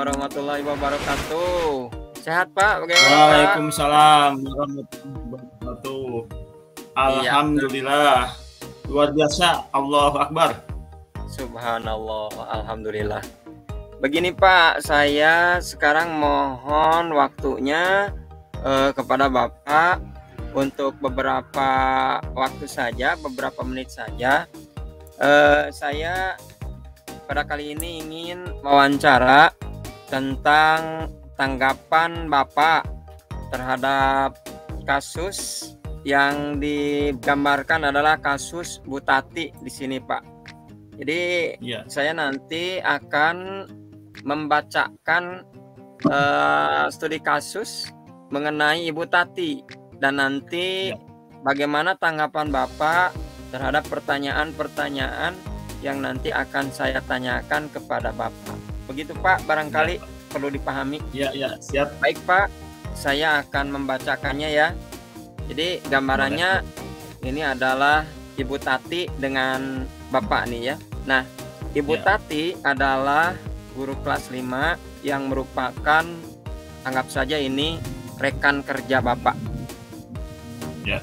warahmatullahi wabarakatuh. Sehat Pak, bagaimana Pak? Waalaikumsalam warahmatullahi wabarakatuh. Iya, Alhamdulillah, luar biasa. Allahu Akbar. subhanallah, alhamdulillah. Begini Pak, saya sekarang mohon waktunya kepada Bapak untuk beberapa waktu saja, beberapa menit saja. Saya pada kali ini ingin mewawancara tentang tanggapan Bapak terhadap kasus yang digambarkan adalah kasus Bu Tati di sini, Pak. Jadi Ya, saya nanti akan membacakan studi kasus mengenai Ibu Tati dan nanti Ya. bagaimana tanggapan Bapak terhadap pertanyaan-pertanyaan yang nanti akan saya tanyakan kepada Bapak. Begitu Pak, barangkali perlu dipahami. ya, siap. Baik Pak, saya akan membacakannya ya. Jadi gambarannya ini adalah Ibu Tati dengan Bapak nih ya. Nah, Ibu Ya. Tati adalah guru kelas 5 yang merupakan, anggap saja ini rekan kerja Bapak. Ya.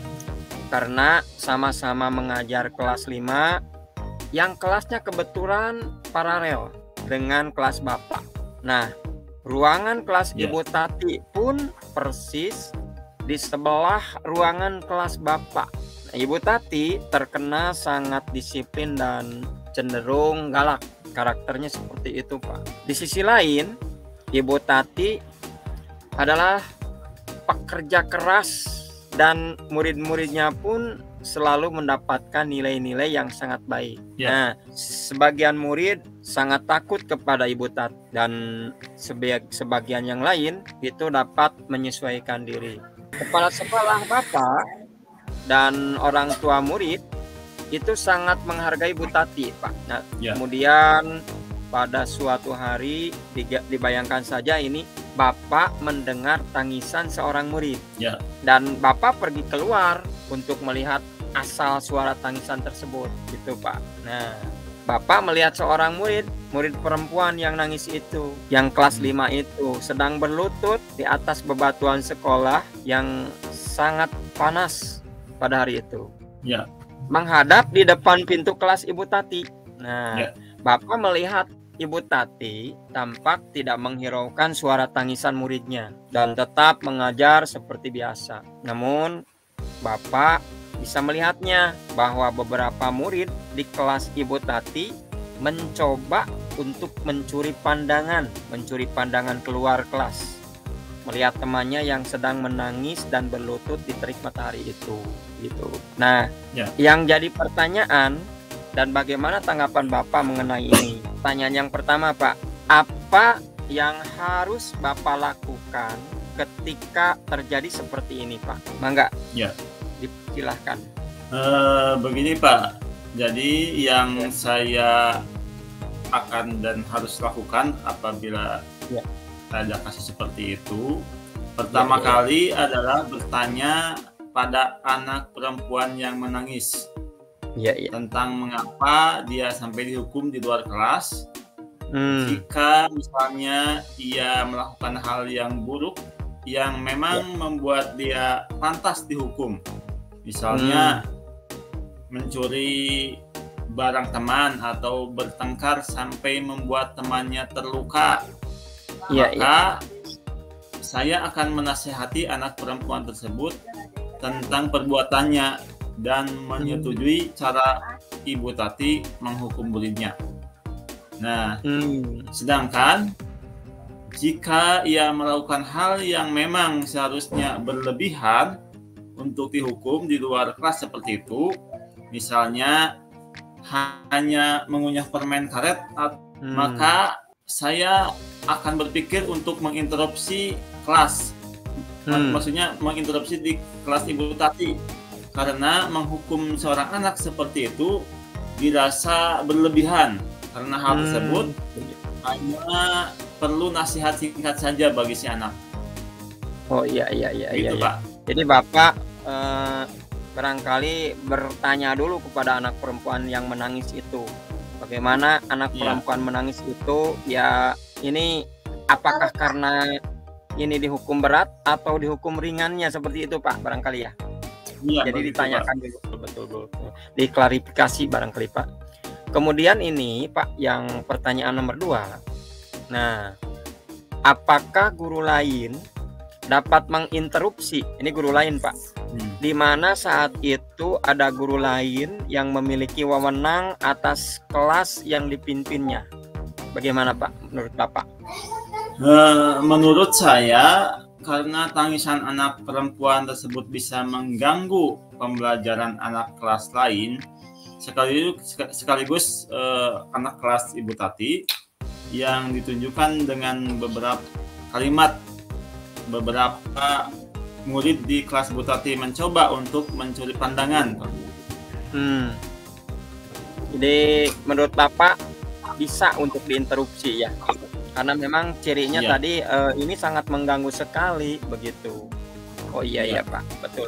Karena sama-sama mengajar kelas 5 yang kelasnya kebetulan paralel dengan kelas Bapak. Nah, ruangan kelas Ya. Ibu Tati pun persis di sebelah ruangan kelas Bapak. Nah, Ibu Tati terkenal sangat disiplin dan cenderung galak. Karakternya seperti itu, Pak. Di sisi lain, Ibu Tati adalah pekerja keras dan murid-muridnya pun selalu mendapatkan nilai-nilai yang sangat baik. Ya. Nah, sebagian murid sangat takut kepada Ibu Tati dan sebagian yang lain itu dapat menyesuaikan diri. Kepala sekolah Bapak dan orang tua murid itu sangat menghargai Bu Tati, Pak. Nah, Ya. kemudian pada suatu hari dibayangkan saja ini Bapak mendengar tangisan seorang murid. Ya. Dan Bapak pergi keluar untuk melihat asal suara tangisan tersebut, gitu Pak. Nah, Bapak melihat seorang murid perempuan yang nangis itu, yang kelas 5 itu, sedang berlutut di atas bebatuan sekolah yang sangat panas pada hari itu. Ya. Menghadap di depan pintu kelas Ibu Tati. Nah, Ya. Bapak melihat Ibu Tati tampak tidak menghiraukan suara tangisan muridnya dan tetap mengajar seperti biasa. Namun, Bapak bisa melihatnya bahwa beberapa murid di kelas Ibu Tati mencoba untuk mencuri pandangan keluar kelas, melihat temannya yang sedang menangis dan berlutut di terik matahari itu, gitu. Nah, Ya. yang jadi pertanyaan dan bagaimana tanggapan Bapak mengenai ini? Pertanyaan yang pertama, Pak, apa yang harus Bapak lakukan ketika terjadi seperti ini, Pak? Mangga, Ya. silahkan. Begini Pak, jadi yang saya akan dan harus lakukan apabila Ya. ada kasus seperti itu, pertama Ya. kali adalah bertanya pada anak perempuan yang menangis Iya, iya. tentang mengapa dia sampai dihukum di luar kelas. Jika misalnya ia melakukan hal yang buruk yang memang membuat dia pantas dihukum, misalnya mencuri barang teman atau bertengkar sampai membuat temannya terluka, Iya, iya. maka saya akan menasihati anak perempuan tersebut tentang perbuatannya dan menyetujui cara Ibu Tati menghukum muridnya. Nah, sedangkan jika ia melakukan hal yang memang seharusnya berlebihan untuk dihukum di luar kelas seperti itu, misalnya hanya mengunyah permen karet, maka saya akan berpikir untuk menginterupsi kelas. Maksudnya menginterupsi di kelas Ibu Tati, karena menghukum seorang anak seperti itu dirasa berlebihan, karena hal tersebut hanya perlu nasihat singkat saja bagi si anak. Oh iya, iya, iya, Gitu, iya. Pak. Jadi Bapak barangkali bertanya dulu kepada anak perempuan yang menangis itu, bagaimana anak Iya. perempuan menangis itu, ya ini apakah karena ini dihukum berat atau dihukum ringannya seperti itu Pak barangkali ya? Iya, Jadi begitu, ditanyakan Pak. dulu betul, diklarifikasi barangkali Pak. Kemudian ini Pak yang pertanyaan nomor 2. Nah, apakah guru lain dapat menginterupsi? Ini guru lain Pak. Di mana saat itu ada guru lain yang memiliki wewenang atas kelas yang dipimpinnya. Bagaimana Pak menurut Bapak? Menurut saya, karena tangisan anak perempuan tersebut bisa mengganggu pembelajaran anak kelas lain, sekaligus anak kelas Ibu Tati yang ditunjukkan dengan beberapa kalimat, beberapa murid di kelas Bu Tati mencoba untuk mencuri pandangan. Jadi menurut Bapak bisa untuk diinterupsi ya? Karena memang cirinya tadi ini sangat mengganggu sekali begitu. Oh iya ya Pak, betul.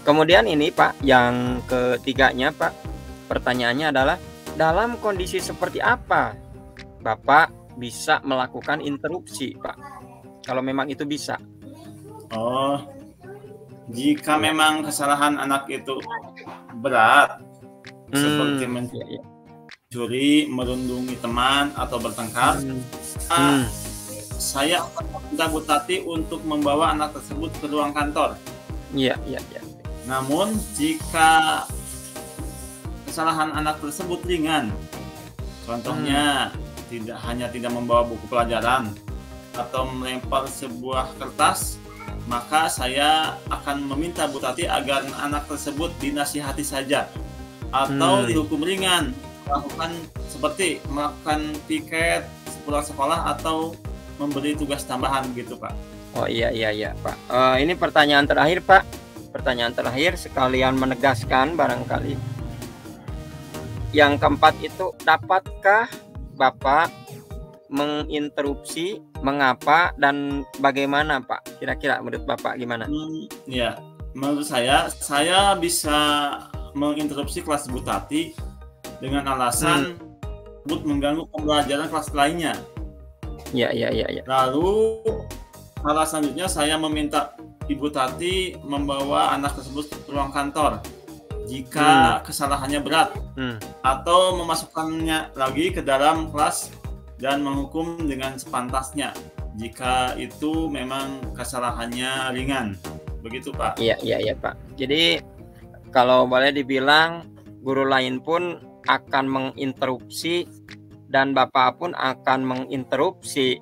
Kemudian ini Pak yang ketiganya Pak, pertanyaannya adalah dalam kondisi seperti apa Bapak bisa melakukan interupsi Pak? Kalau memang itu bisa. Oh, jika memang kesalahan anak itu berat, seperti mencuri, merundungi teman atau bertengkar, saya akan meminta Bu Tati untuk membawa anak tersebut ke ruang kantor. Iya. Namun jika kesalahan anak tersebut ringan, contohnya tidak membawa buku pelajaran atau melempar sebuah kertas, maka saya akan meminta Bu Tati agar anak tersebut dinasihati saja atau dihukum ringan, melakukan piket pulang sekolah atau memberi tugas tambahan gitu Pak. Oh iya Pak. Ini pertanyaan terakhir Pak. Pertanyaan terakhir sekalian menegaskan barangkali. Yang keempat itu, dapatkah Bapak menginterupsi, mengapa dan bagaimana Pak? Kira-kira menurut Bapak gimana? Ya, menurut saya bisa menginterupsi kelas Bu Tati dengan alasan mengganggu pembelajaran kelas lainnya. Iya. Lalu alasan selanjutnya saya meminta Ibu Tati membawa anak tersebut ke ruang kantor jika kesalahannya berat, atau memasukkannya lagi ke dalam kelas dan menghukum dengan sepantasnya jika itu memang kesalahannya ringan. Begitu Pak. Iya Pak. Jadi kalau boleh dibilang guru lain pun akan menginterupsi dan Bapak pun akan menginterupsi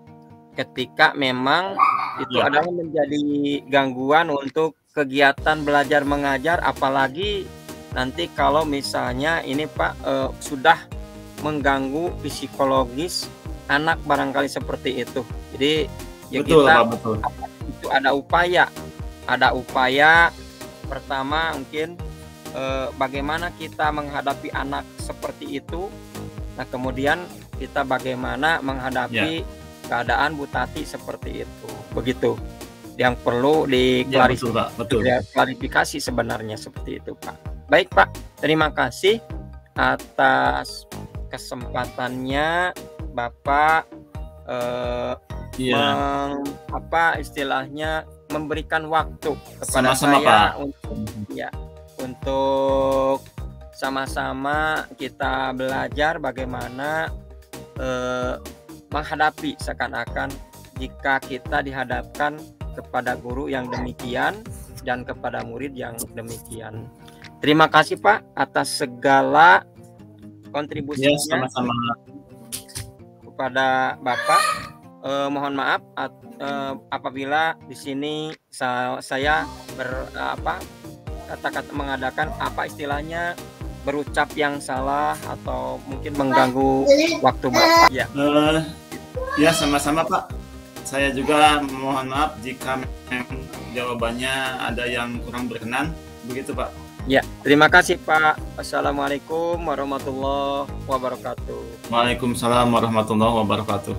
ketika memang itu adalah menjadi gangguan untuk kegiatan belajar mengajar, apalagi nanti kalau misalnya ini Pak sudah mengganggu psikologis anak barangkali seperti itu. Jadi ya betul, betul. Itu ada upaya pertama mungkin bagaimana kita menghadapi anak seperti itu. Nah kemudian kita bagaimana menghadapi keadaan Bu Tati seperti itu, begitu yang perlu diklarifikasi sebenarnya seperti itu Pak. Baik Pak, terima kasih atas kesempatannya Bapak istilahnya memberikan waktu kepada saya untuk sama-sama kita belajar bagaimana menghadapi seakan-akan jika kita dihadapkan kepada guru yang demikian dan kepada murid yang demikian. Terima kasih Pak atas segala kontribusinya sama-sama kepada Bapak. Mohon maaf apabila di sini saya kata-kata mengadakan istilahnya berucap yang salah atau mungkin mengganggu waktu Bapak. Ya sama-sama Pak. Saya juga mohon maaf jika jawabannya ada yang kurang berkenan. Begitu Pak. Ya, terima kasih Pak. Assalamualaikum warahmatullahi wabarakatuh. Waalaikumsalam warahmatullahi wabarakatuh.